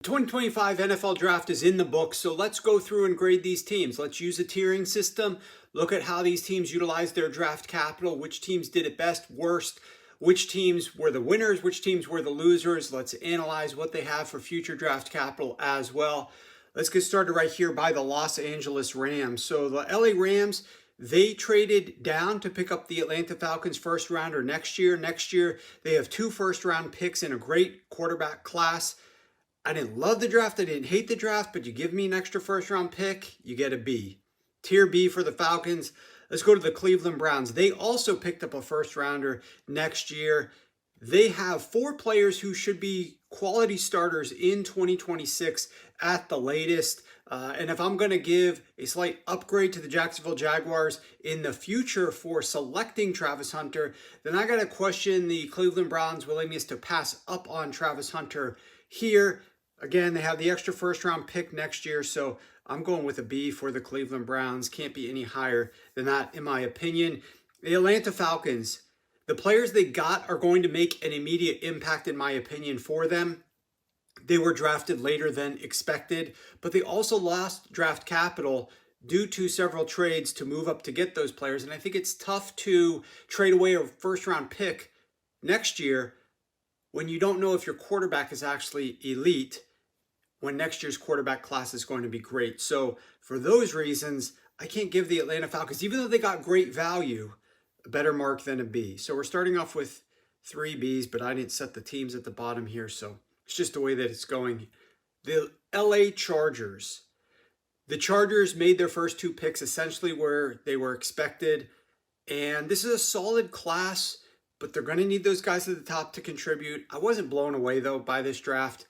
2025 NFL Draft is in the books, so let's go through and grade these teams. Let's use a tiering system, look at how these teams utilized their draft capital, which teams did it best, worst, which teams were the winners, which teams were the losers. Let's analyze what they have for future draft capital as well. Let's get started right here by the Los Angeles Rams. So the LA Rams, they traded down to pick up the Atlanta Falcons first rounder next year. Next year, they have 2 first-round picks in a great quarterback class. I didn't love the draft. I didn't hate the draft, but you give me an extra first-round pick, you get a B. Tier B for the Falcons. Let's go to the Cleveland Browns. They also picked up a first-rounder next year. They have 4 players who should be quality starters in 2026 at the latest. And if I'm going to give a slight upgrade to the Jacksonville Jaguars in the future for selecting Travis Hunter, then I got to question the Cleveland Browns' willingness to pass up on Travis Hunter here. Again, they have the extra first-round pick next year, so I'm going with a B for the Cleveland Browns. Can't be any higher than that, in my opinion. The Atlanta Falcons, the players they got are going to make an immediate impact, in my opinion, for them. They were drafted later than expected, but they also lost draft capital due to several trades to move up to get those players. And I think it's tough to trade away a first-round pick next year when you don't know if your quarterback is actually elite, when next year's quarterback class is going to be great. So for those reasons, I can't give the Atlanta Falcons, even though they got great value, a better mark than a B. So we're starting off with 3 Bs, but I didn't set the teams at the bottom here, so it's just the way that it's going. The LA Chargers. The Chargers made their first 2 picks essentially where they were expected, and this is a solid class, but they're going to need those guys at the top to contribute. I wasn't blown away, though, by this draft.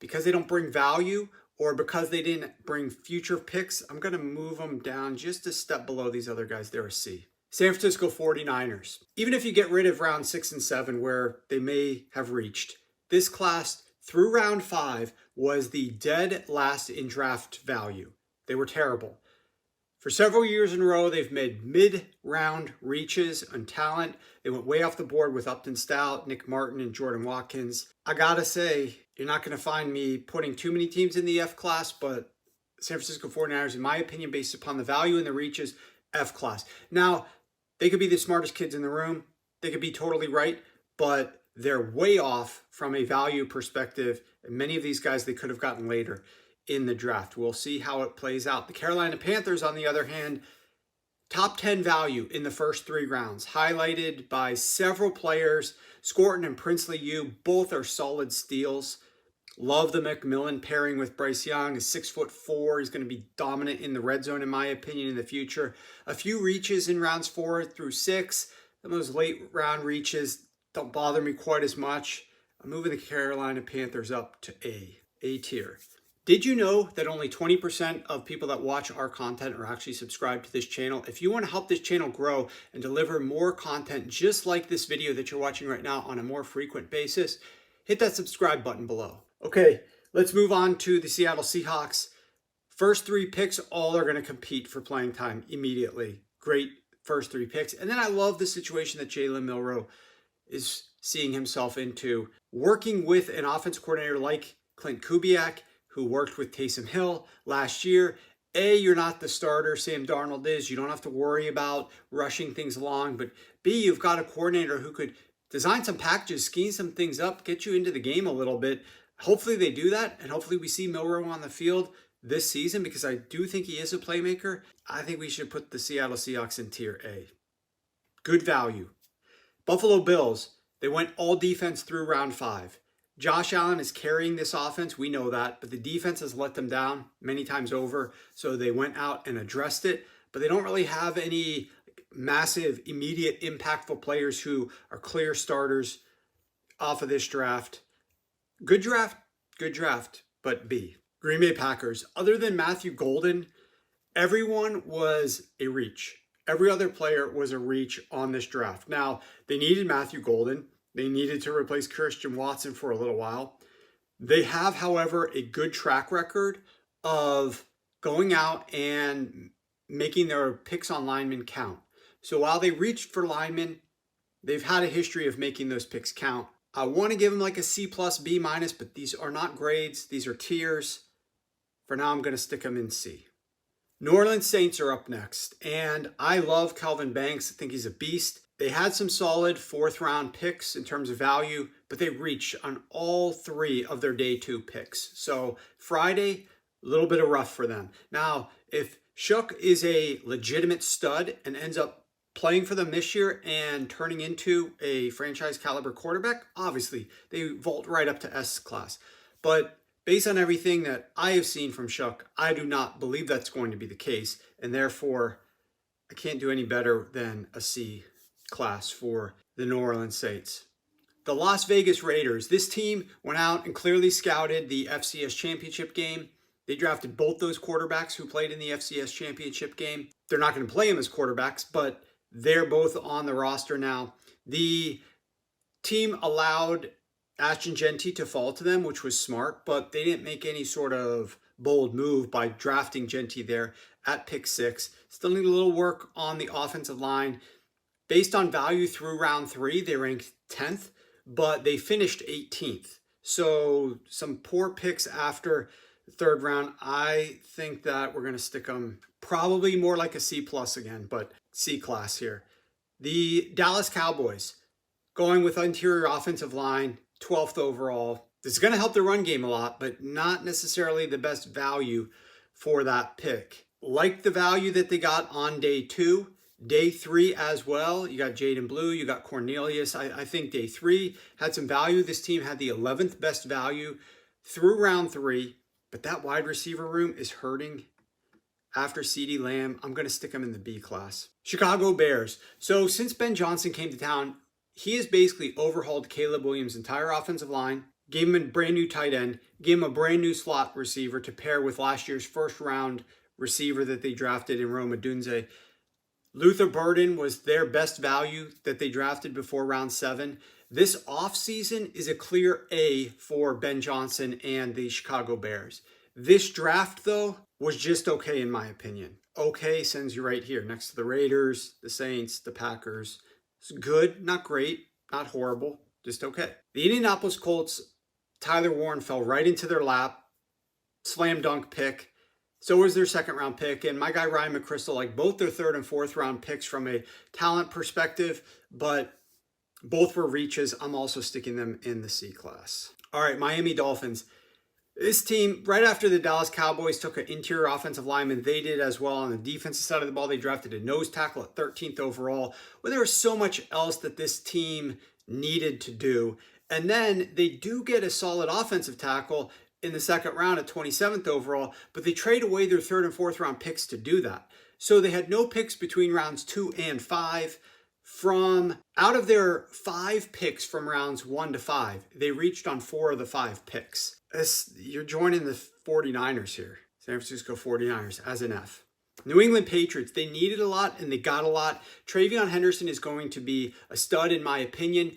Because they don't bring value or because they didn't bring future picks, I'm going to move them down just a step below these other guys. They're a C. San Francisco 49ers. Even if you get rid of round 6 and 7 where they may have reached, this class through round 5 was the dead last in draft value. They were terrible. For several years in a row, they've made mid-round reaches on talent. They went way off the board with Upton Stout, Nick Martin, and Jordan Watkins. I gotta say, you're not going to find me putting too many teams in the F class, but San Francisco 49ers, in my opinion, based upon the value and the reaches, F class. Now, they could be the smartest kids in the room. They could be totally right, but they're way off from a value perspective. And many of these guys they could have gotten later in the draft. We'll see how it plays out. The Carolina Panthers, on the other hand, top 10 value in the first 3 rounds, highlighted by several players. Scorton and Princely U, both are solid steals. Love the McMillan pairing with Bryce Young. Is 6'4". He's going to be dominant in the red zone, in my opinion, in the future. A few reaches in rounds 4 through 6. Some of those late round reaches don't bother me quite as much. I'm moving the Carolina Panthers up to A tier. Did you know that only 20% of people that watch our content are actually subscribed to this channel? If you want to help this channel grow and deliver more content just like this video that you're watching right now on a more frequent basis, hit that subscribe button below. Okay, let's move on to the Seattle Seahawks. First 3 picks, all are going to compete for playing time immediately. Great first 3 picks. And then I love the situation that Jalen Milroe is seeing himself into. Working with an offense coordinator like Clint Kubiak, who worked with Taysom Hill last year. A, you're not the starter. Sam Darnold is. You don't have to worry about rushing things along. But B, you've got a coordinator who could design some packages, scheme some things up, get you into the game a little bit. Hopefully they do that, and hopefully we see Milroe on the field this season because I do think he is a playmaker. I think we should put the Seattle Seahawks in tier A. Good value. Buffalo Bills, they went all defense through round 5. Josh Allen is carrying this offense. We know that, but the defense has let them down many times over. So they went out and addressed it, but they don't really have any massive, immediate, impactful players who are clear starters off of this draft. Good draft, but B. Green Bay Packers. Other than Matthew Golden, everyone was a reach. Every other player was a reach on this draft. Now, they needed Matthew Golden. They needed to replace Christian Watson for a little while. They have, however, a good track record of going out and making their picks on linemen count. So while they reached for linemen, they've had a history of making those picks count. I want to give them like a C plus, B minus, but these are not grades. These are tiers. For now, I'm going to stick them in C. New Orleans Saints are up next, and I love Calvin Banks. I think he's a beast. They had some solid fourth-round picks in terms of value, but they reached on all three of their day 2 picks. So Friday, a little bit of rough for them. Now, if Shook is a legitimate stud and ends up playing for them this year and turning into a franchise caliber quarterback, obviously they vault right up to S class. But based on everything that I have seen from Shook, I do not believe that's going to be the case, and therefore I can't do any better than a C class for the New Orleans Saints. The Las Vegas Raiders, this team went out and clearly scouted the FCS championship game. They drafted both those quarterbacks who played in the FCS championship game. They're not going to play them as quarterbacks, but they're both on the roster now. The team allowed Ashton Genty to fall to them, which was smart, but they didn't make any sort of bold move by drafting Genty there at pick 6. Still need a little work on the offensive line. Based on value through round 3, they ranked 10th, but they finished 18th. So some poor picks after the 3rd round. I think that we're going to stick them probably more like a C plus again, but C class here. The Dallas Cowboys going with interior offensive line, 12th overall. This is going to help the run game a lot, but not necessarily the best value for that pick. Like the value that they got on day 2, day 3 as well. You got Jaden Blue, you got Cornelius. I think day 3 had some value. This team had the 11th best value through round 3, but that wide receiver room is hurting after CeeDee Lamb. I'm going to stick him in the B class. Chicago Bears. So since Ben Johnson came to town, he has basically overhauled Caleb Williams' entire offensive line, gave him a brand new tight end, gave him a brand new slot receiver to pair with last year's first round receiver that they drafted in Rome Odunze. Luther Burden was their best value that they drafted before round 7. This offseason is a clear A for Ben Johnson and the Chicago Bears. This draft, though, was just okay in my opinion. Okay sends you right here next to the Raiders, the Saints, the Packers. It's good, not great, not horrible, just okay. The Indianapolis Colts, Tyler Warren fell right into their lap. Slam dunk pick. So was their 2nd round pick. And my guy Ryan McChrystal, like both their 3rd and 4th round picks from a talent perspective, but both were reaches. I'm also sticking them in the C class. All right, Miami Dolphins. This team, right after the Dallas Cowboys took an interior offensive lineman, they did as well. On the defensive side of the ball, they drafted a nose tackle at 13th overall. Well, there was so much else that this team needed to do. And then they do get a solid offensive tackle in the 2nd round at 27th overall, but they trade away their 3rd and 4th round picks to do that. So they had no picks between rounds 2 and 5. From out of their 5 picks from rounds 1 to 5, they reached on 4 of the 5 picks. You're joining the 49ers here. San Francisco 49ers as an F. New England Patriots, they needed a lot and they got a lot. Travion Henderson is going to be a stud in my opinion.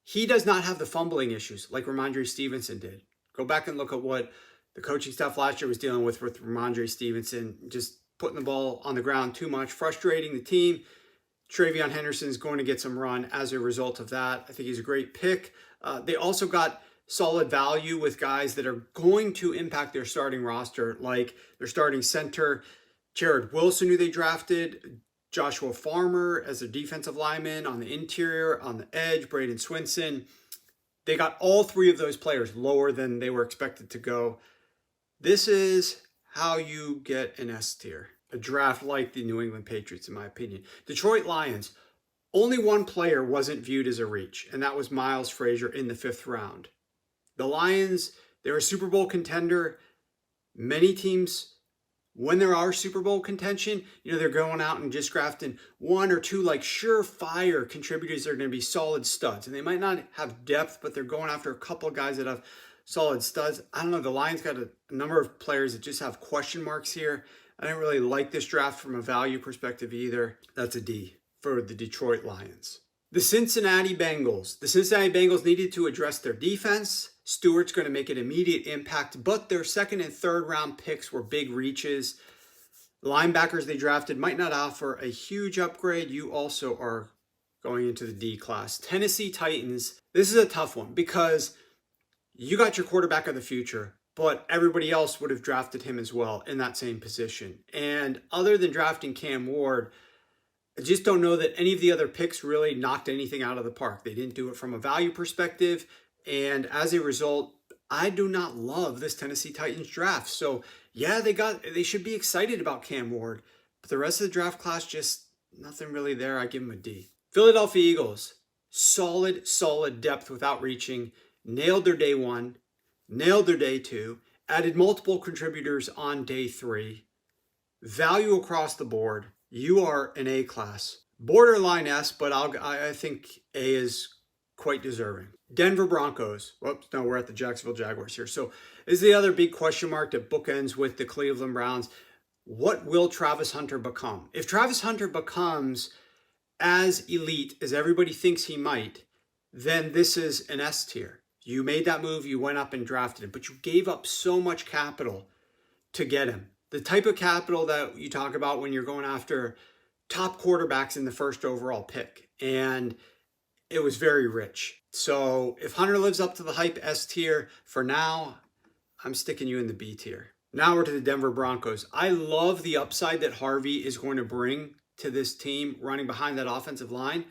He does not have the fumbling issues like Ramondre Stevenson did. Go back and look at what the coaching staff last year was dealing with Ramondre Stevenson, just putting the ball on the ground too much, frustrating the team. Travion Henderson is going to get some run as a result of that. I think he's a great pick. They also got solid value with guys that are going to impact their starting roster, like their starting center, Jared Wilson, who they drafted, Joshua Farmer as a defensive lineman on the interior, on the edge, Braden Swinson. They got all 3 of those players lower than they were expected to go. This is how you get an S tier. A draft like the New England Patriots, in my opinion. Detroit Lions, only one player wasn't viewed as a reach, and that was Miles Frazier in the 5th round. The Lions, they're a Super Bowl contender. Many teams, when there are Super Bowl contention, they're going out and just drafting 1 or 2 like surefire contributors that are going to be solid studs. And they might not have depth, but they're going after a couple of guys that have solid studs. I don't know, the Lions got a number of players that just have question marks here. I didn't really like this draft from a value perspective either. That's a D for the Detroit Lions. The Cincinnati Bengals. The Cincinnati Bengals needed to address their defense. Stewart's going to make an immediate impact, but their 2nd and 3rd round picks were big reaches. The linebackers they drafted might not offer a huge upgrade. You also are going into the D class. Tennessee Titans, this is a tough one because you got your quarterback of the future, but everybody else would have drafted him as well in that same position. And other than drafting Cam Ward, I just don't know that any of the other picks really knocked anything out of the park. They didn't do it from a value perspective. And as a result, I do not love this Tennessee Titans draft. So yeah, they should be excited about Cam Ward, but the rest of the draft class, just nothing really there. I give them a D. Philadelphia Eagles, solid depth without reaching, nailed their day one, nailed their day two, added multiple contributors on day three, value across the board. You are an A class. Borderline S, but I think A is quite deserving. Denver Broncos. Whoops, no, we're at the Jacksonville Jaguars here. So this is the other big question mark that bookends with the Cleveland Browns. What will Travis Hunter become? If Travis Hunter becomes as elite as everybody thinks he might, then this is an S tier. You made that move, you went up and drafted him, but you gave up so much capital to get him. The type of capital that you talk about when you're going after top quarterbacks in the first overall pick. And it was very rich. So if Hunter lives up to the hype, S tier. For now, I'm sticking you in the B tier. Now we're to the Denver Broncos. I love the upside that Harvey is going to bring to this team running behind that offensive line.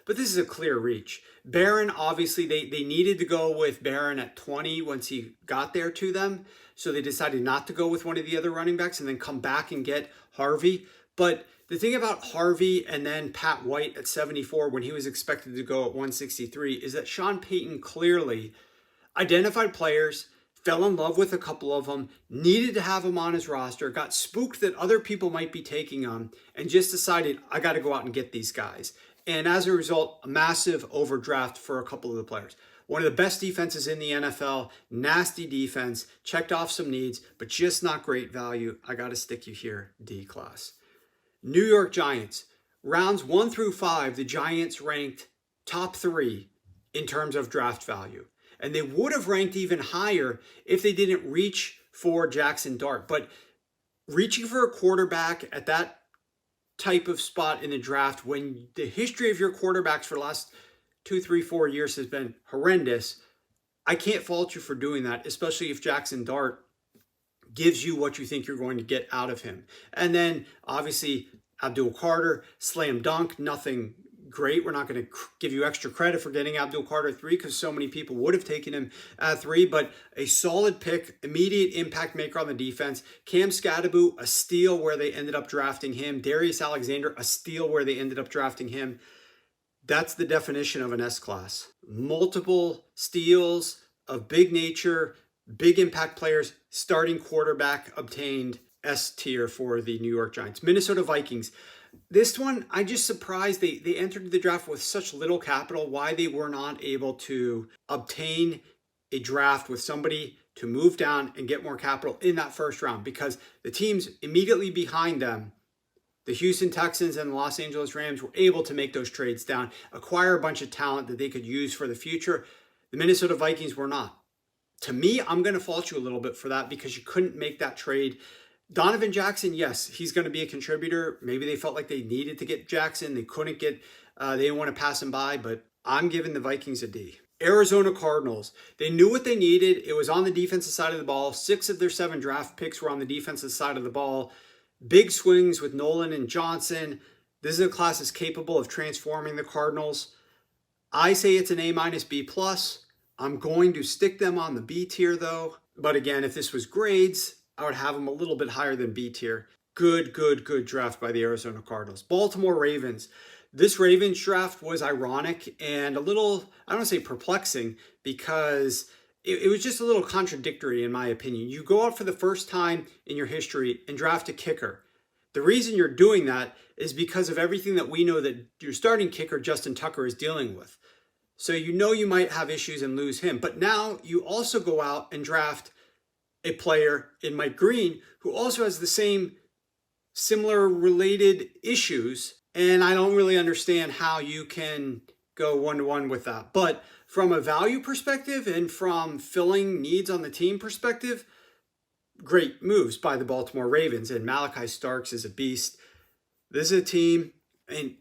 But this is a clear reach. Barron, obviously, they needed to go with Barron at 20 once he got there to them. So they decided not to go with one of the other running backs and then come back and get Harvey. But the thing about Harvey and then Pat White at 74 when he was expected to go at 163 is that Sean Payton clearly identified players, fell in love with a couple of them, needed to have them on his roster, got spooked that other people might be taking them, and just decided, I got to go out and get these guys. And as a result, a massive overdraft for a couple of the players. One of the best defenses in the NFL, nasty defense, checked off some needs, but just not great value. I got to stick you here, D class. New York Giants. Rounds 1 through 5, the Giants ranked top 3 in terms of draft value. And they would have ranked even higher if they didn't reach for Jackson Dart. But reaching for a quarterback at that type of spot in the draft, when the history of your quarterbacks for the last 2, 3, 4 years has been horrendous, I can't fault you for doing that, especially if Jackson Dart gives you what you think you're going to get out of him. And then obviously Abdul Carter, slam dunk, nothing great. We're not going to give you extra credit for getting Abdul Carter 3 because so many people would have taken him at 3, but a solid pick, immediate impact maker on the defense. Cam Scadaboo, a steal where they ended up drafting him. Darius Alexander, a steal where they ended up drafting him. That's the definition of an S class. Multiple steals of big nature, big impact players, starting quarterback obtained, S tier for the New York Giants. Minnesota Vikings. This one, I'm just surprised they entered the draft with such little capital, why they were not able to obtain a draft with somebody to move down and get more capital in that first round, because the teams immediately behind them, the Houston Texans and the Los Angeles Rams, were able to make those trades down, acquire a bunch of talent that they could use for the future. The Minnesota Vikings were not. To me, I'm going to fault you a little bit for that because you couldn't make that trade. Donovan Jackson, yes, he's going to be a contributor. Maybe they felt like they needed to get Jackson. They couldn't get, they didn't want to pass him by, but I'm giving the Vikings a D. Arizona Cardinals. They knew what they needed. It was on the defensive side of the ball. 6 of their 7 draft picks were on the defensive side of the ball. Big swings with Nolan and Johnson. This is a class that's capable of transforming the Cardinals. I say it's an A- B+. I'm going to stick them on the B tier though. But again, if this was grades, I would have them a little bit higher than B tier. Good draft by the Arizona Cardinals. Baltimore Ravens. This Ravens draft was ironic and a little, I don't want to say perplexing, because it was just a little contradictory in my opinion. You go out for the first time in your history and draft a kicker. The reason you're doing that is because of everything that we know that your starting kicker, Justin Tucker, is dealing with. So you know you might have issues and lose him. But now you also go out and draft a player in Mike Green who also has the same similar related issues. And I don't really understand how you can go one-to-one with that. But from a value perspective and from filling needs on the team perspective, great moves by the Baltimore Ravens. And Malachi Starks is a beast. This is a team, and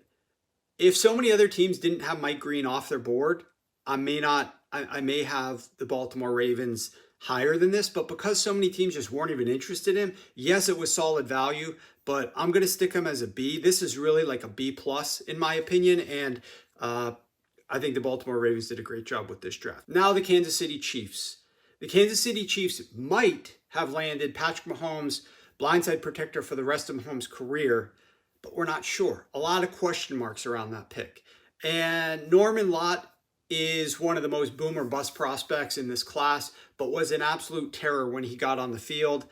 If so many other teams didn't have Mike Green off their board, I may have the Baltimore Ravens higher than this, but because so many teams just weren't even interested in him, yes, it was solid value, but I'm going to stick him as a B. This is really like a B plus in my opinion, and I think the Baltimore Ravens did a great job with this draft. Now the Kansas City Chiefs. The Kansas City Chiefs might have landed Patrick Mahomes, blindside protector for the rest of Mahomes' career, but we're not sure. A lot of question marks around that pick. And Norman Lott is one of the most boom or bust prospects in this class, but was an absolute terror when he got on the field.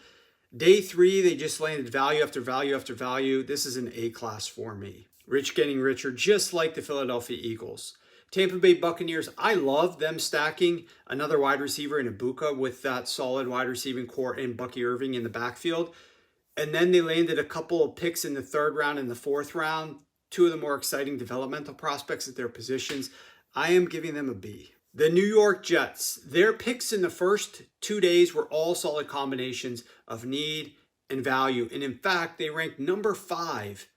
Day 3, they just landed value after value after value. This is an A class for me. Rich getting richer, just like the Philadelphia Eagles. Tampa Bay Buccaneers, I love them stacking another wide receiver in Ibuka with that solid wide receiving core and Bucky Irving in the backfield. And then they landed a couple of picks in the 3rd round and the 4th round, 2 of the more exciting developmental prospects at their positions. I am giving them a B. The New York Jets, their picks in the first 2 days were all solid combinations of need and value. And in fact, they ranked number 5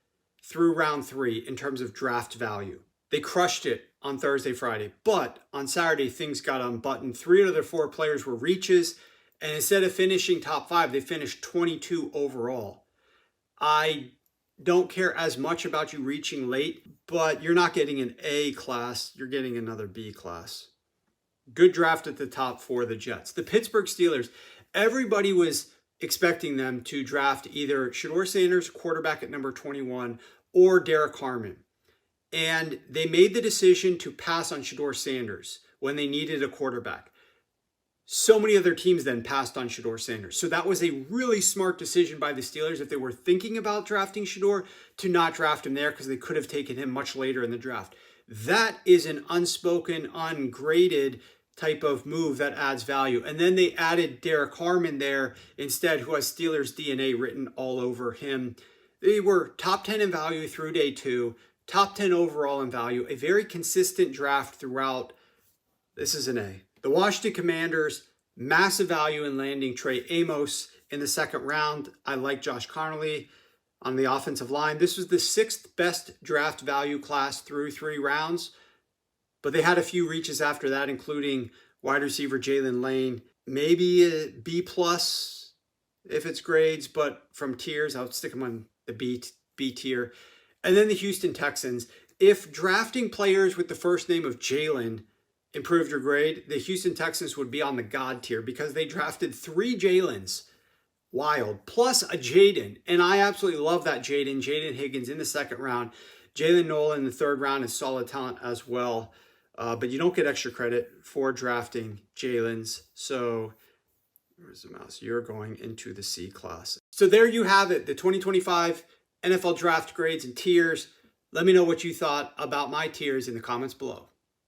through round 3 in terms of draft value. They crushed it on Thursday, Friday, but on Saturday, things got unbuttoned. 3 out of their 4 players were reaches, and instead of finishing top 5, they finished 22 overall. I don't care as much about you reaching late, but you're not getting an A class, you're getting another B class. Good draft at the top for the Jets. The Pittsburgh Steelers, everybody was expecting them to draft either Shedeur Sanders, quarterback at number 21, or Derek Harmon. And they made the decision to pass on Shedeur Sanders when they needed a quarterback. So many other teams then passed on Shedeur Sanders. So that was a really smart decision by the Steelers if they were thinking about drafting Shedeur to not draft him there because they could have taken him much later in the draft. That is an unspoken, ungraded type of move that adds value. And then they added Derek Harmon there instead, who has Steelers DNA written all over him. They were top 10 in value through day 2. Top 10 overall in value, a very consistent draft throughout. This is an A. The Washington Commanders, massive value in landing Trey Amos in the 2nd round. I like Josh Connolly on the offensive line. This was the 6th best draft value class through 3 rounds, but they had a few reaches after that, including wide receiver Jalen Lane. Maybe a B plus if it's grades, but from tiers, I would stick them on the B tier. And then the Houston Texans. If drafting players with the first name of Jalen improved your grade, the Houston Texans would be on the God tier because they drafted 3 Jalens. Wild. Plus a Jaden. And I absolutely love that Jaden. Jaden Higgins in the 2nd round. Jalen Nolan in the 3rd round is solid talent as well. But you don't get extra credit for drafting Jalens. So where's the mouse? You're going into the C class. So there you have it. The 2025 NFL draft grades and tiers. Let me know what you thought about my tiers in the comments below.